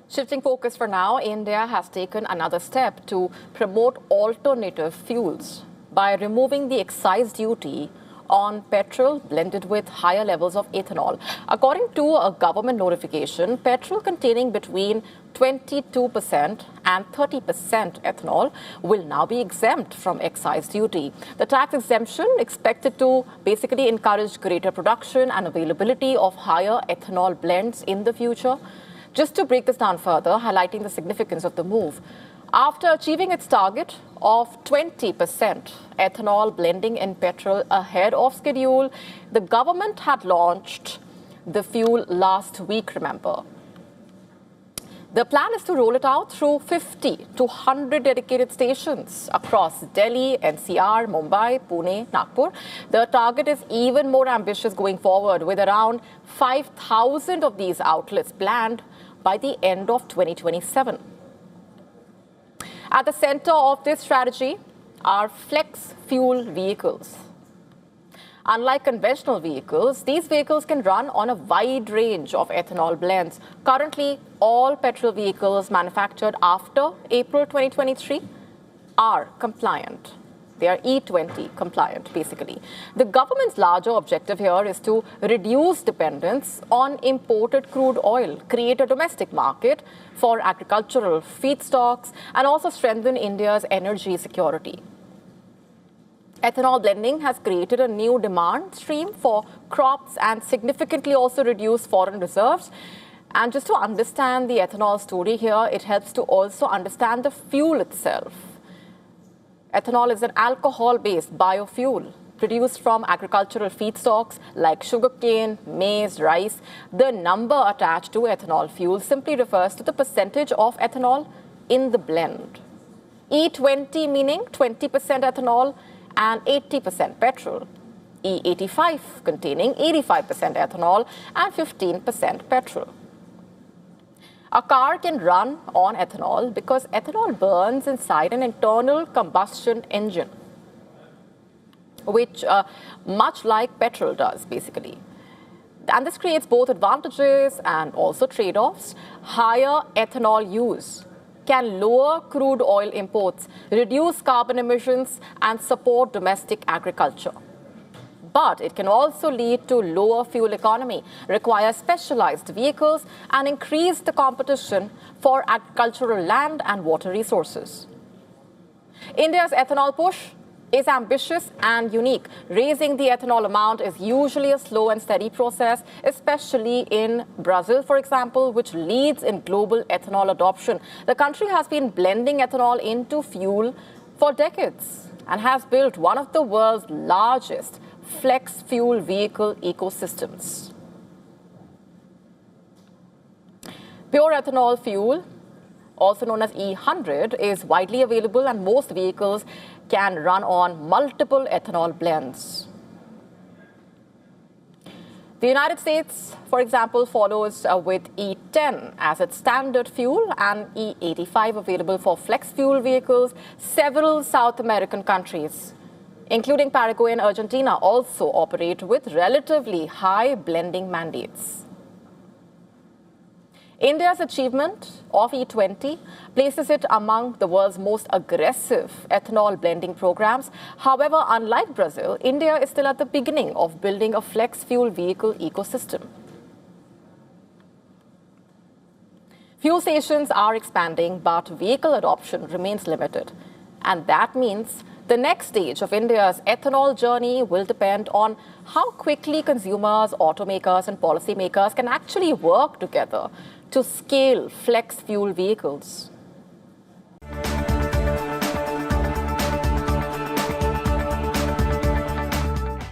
Shifting focus for now, India has taken another step to promote alternative fuels by removing the excise duty on petrol blended with higher levels of ethanol. According to a government notification, petrol containing between 22% and 30% ethanol will now be exempt from excise duty. The tax exemption expected to basically encourage greater production and availability of higher ethanol blends in the future. Just to break this down further, highlighting the significance of the move, after achieving its target of 20% ethanol blending in petrol ahead of schedule, the government had launched the fuel last week, remember. The plan is to roll it out through 50 to 100 dedicated stations across Delhi, NCR, Mumbai, Pune, Nagpur. The target is even more ambitious going forward, with around 5,000 of these outlets planned by the end of 2027. At the center of this strategy are flex fuel vehicles. Unlike conventional vehicles, these vehicles can run on a wide range of ethanol blends. Currently, all petrol vehicles manufactured after April 2023 are compliant. They are E20 compliant, basically. The government's larger objective here is to reduce dependence on imported crude oil, create a domestic market for agricultural feedstocks, and also strengthen India's energy security. Ethanol blending has created a new demand stream for crops and significantly also reduced foreign reserves. And just to understand the ethanol story here, it helps to also understand the fuel itself. Ethanol is an alcohol-based biofuel produced from agricultural feedstocks like sugarcane, maize, rice. The number attached to ethanol fuel simply refers to the percentage of ethanol in the blend. E20 meaning 20% ethanol and 80% petrol. E85 containing 85% ethanol and 15% petrol. A car can run on ethanol because ethanol burns inside an internal combustion engine, which much like petrol does, basically. And this creates both advantages and also trade-offs. Higher ethanol use can lower crude oil imports, reduce carbon emissions, and support domestic agriculture. But it can also lead to lower fuel economy, require specialized vehicles, and increase the competition for agricultural land and water resources. India's ethanol push is ambitious and unique. Raising the ethanol amount is usually a slow and steady process, especially in Brazil, for example, which leads in global ethanol adoption. The country has been blending ethanol into fuel for decades and has built one of the world's largest flex fuel vehicle ecosystems. Pure ethanol fuel, also known as E100, is widely available, and most vehicles can run on multiple ethanol blends. The United States, for example, follows with E10 as its standard fuel and E85 available for flex fuel vehicles. Several South American countries, including Paraguay and Argentina, also operate with relatively high blending mandates. India's achievement of E20 places it among the world's most aggressive ethanol blending programs. However, unlike Brazil, India is still at the beginning of building a flex fuel vehicle ecosystem. Fuel stations are expanding, but vehicle adoption remains limited. And that means the next stage of India's ethanol journey will depend on how quickly consumers, automakers, and policymakers can actually work together to scale flex fuel vehicles.